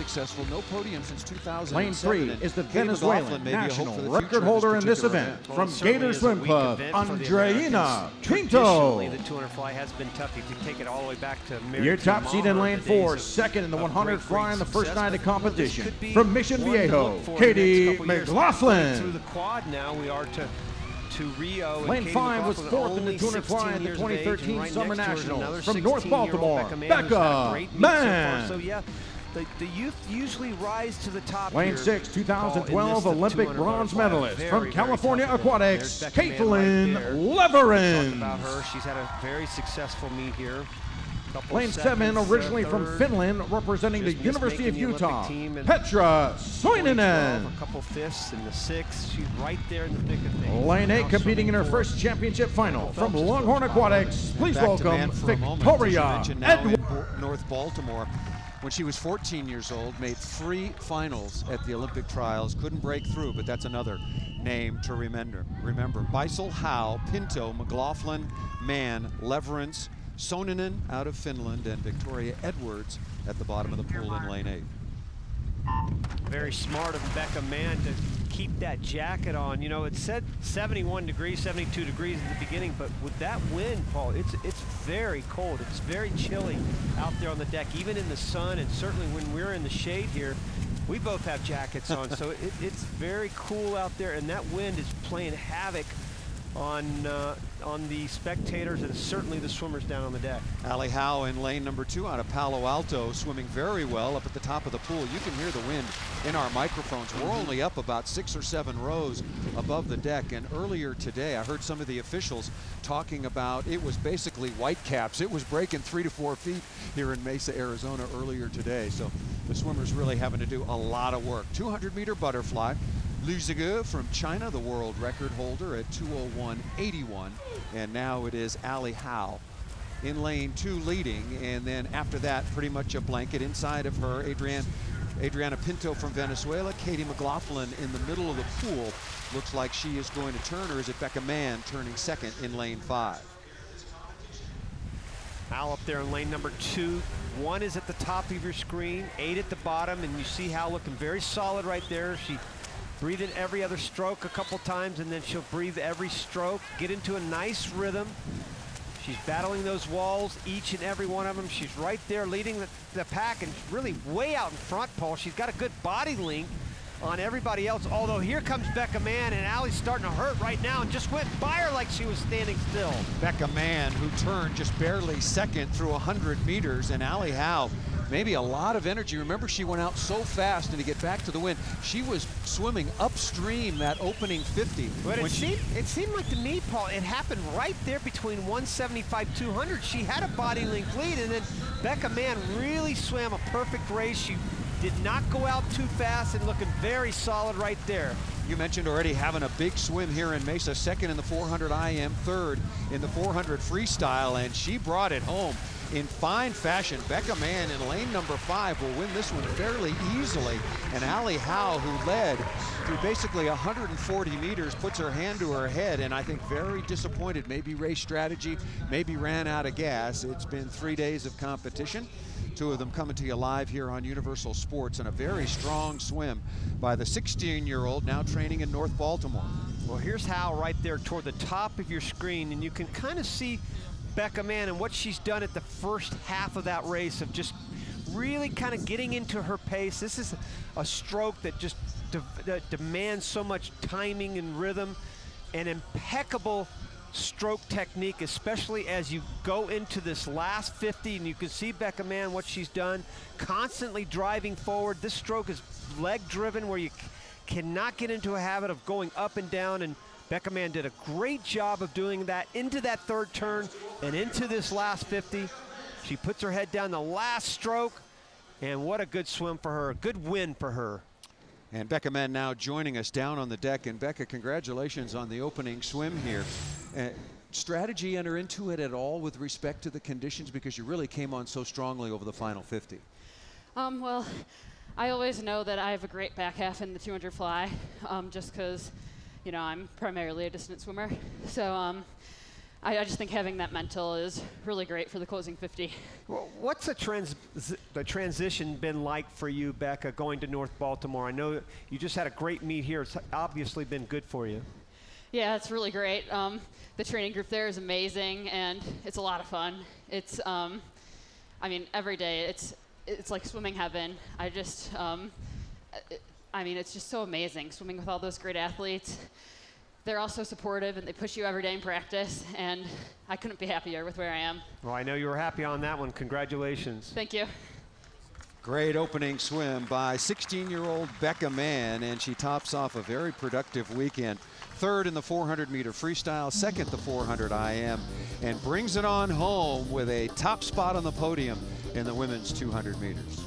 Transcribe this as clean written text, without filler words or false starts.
successful. No podium since 2007. Lane 3 is the Venezuelan national record holder in this event. Well, From Gator Swim Club, Andreina Pinto. The 200 fly has been tough. You can take it all the way back to Your top seed in lane 4, second in the 100 fly on the first night of competition. From Mission Viejo, Katie McLaughlin. Through the quad now, we are to Rio. Lane 5 was fourth in the 200 fly at the 2013 Summer Nationals. From North Baltimore, Becca Mann. So yeah, the youth usually rise to the top. Lane 6, 2012 Olympic bronze medalist from California Aquatics, Caitlin Leverins. About her, she's had a very successful meet here. Lane 7, originally from Finland, representing the University of Utah, Petra Soininen. A couple fifths in the 6th. She's right there in the thick of things. Lane 8, competing in her first championship final from Longhorn Aquatics. Please welcome Victoria Edwards. North Baltimore. When she was 14 years old, made 3 finals at the Olympic trials. Couldn't break through, but that's another name to remember. Beisel, Howe, Pinto, McLaughlin, Mann, Leverins, Soninen out of Finland, and Victoria Edwards at the bottom of the pool in lane 8. Very smart of Becca Mann to keep that jacket on. You know, it said 71 degrees, 72 degrees at the beginning, but with that wind, Paul, it's very cold. It's very chilly out there on the deck, even in the sun, and certainly when we're in the shade here, we both have jackets on, so it's very cool out there, and that wind is playing havoc on the spectators and certainly the swimmers down on the deck. Allie Howe in lane number 2 out of Palo Alto, swimming very well up at the top of the pool. You can hear the wind in our microphones. We're only up about 6 or 7 rows above the deck, and earlier today I heard some of the officials talking about it was basically whitecaps. It was breaking 3 to 4 feet here in Mesa, Arizona earlier today, so the swimmers really having to do a lot of work. 200-meter butterfly. Liu Zige from China, the world record holder at 201.81, and now it is Allie Howe in lane 2 leading, and then after that pretty much a blanket inside of her. Adriana Pinto from Venezuela, Katie McLaughlin in the middle of the pool. Looks like she is going to turn, or is it Becca Mann turning second in lane 5? Hal up there in lane number 2. 1 is at the top of your screen, 8 at the bottom, and you see Hal looking very solid right there. She breathed every other stroke a couple times, and then she'll breathe every stroke, get into a nice rhythm. She's battling those walls, each and every one of them. She's right there leading the pack and really way out in front, Paul. She's got a good body length on everybody else, although here comes Becca Mann, and Allie's starting to hurt right now and just went by her like she was standing still. Becca Mann, who turned just barely second through 100 meters, and Allie Howe, maybe a lot of energy. Remember, she went out so fast, and to get back to the wind, she was swimming upstream that opening 50. But it seemed like to me, Paul, it happened right there between 175, 200. She had a body length lead, and then Becca Mann really swam a perfect race. She did not go out too fast and looking very solid right there. You mentioned already having a big swim here in Mesa, second in the 400 IM, third in the 400 freestyle, and she brought it home in fine fashion. Becca Mann in lane number 5 will win this one fairly easily, and Allie Howe, who led through basically 140 meters, puts her hand to her head, and I think very disappointed. Maybe race strategy, maybe ran out of gas. It's been 3 days of competition. 2 of them coming to you live here on Universal Sports, and a very strong swim by the 16-year-old now training in North Baltimore. Well, here's Hal right there toward the top of your screen, and you can kind of see Becca Mann and what she's done at the first half of that race of just really kind of getting into her pace. This is a stroke that just that demands so much timing and rhythm and impeccable stroke technique, especially as you go into this last 50, and you can see Becca Mann, what she's done, constantly driving forward. This stroke is leg driven, where you cannot get into a habit of going up and down, and Becca Mann did a great job of doing that into that third turn and into this last 50. She puts her head down the last stroke, and what a good swim for her, a good win for her. And Becca Mann now joining us down on the deck. And Becca, congratulations on the opening swim here. Strategy enter into it at all with respect to the conditions, because you really came on so strongly over the final 50? Well, I always know that I have a great back half in the 200 fly, just because, you know, I'm primarily a distance swimmer. So I just think having that mental is really great for the closing 50. Well, what's the transition been like for you, Becca, going to North Baltimore? I know you just had a great meet here. It's obviously been good for you. Yeah, it's really great. The training group there is amazing, and it's a lot of fun. It's, I mean, every day it's like swimming heaven. I mean, it's just so amazing swimming with all those great athletes. They're all so supportive, and they push you every day in practice, and I couldn't be happier with where I am. Well, I know you were happy on that one. Congratulations. Thank you. Great opening swim by 16-year-old Becca Mann, and she tops off a very productive weekend. Third in the 400-meter freestyle, second the 400 IM, and brings it on home with a top spot on the podium in the women's 200 meters.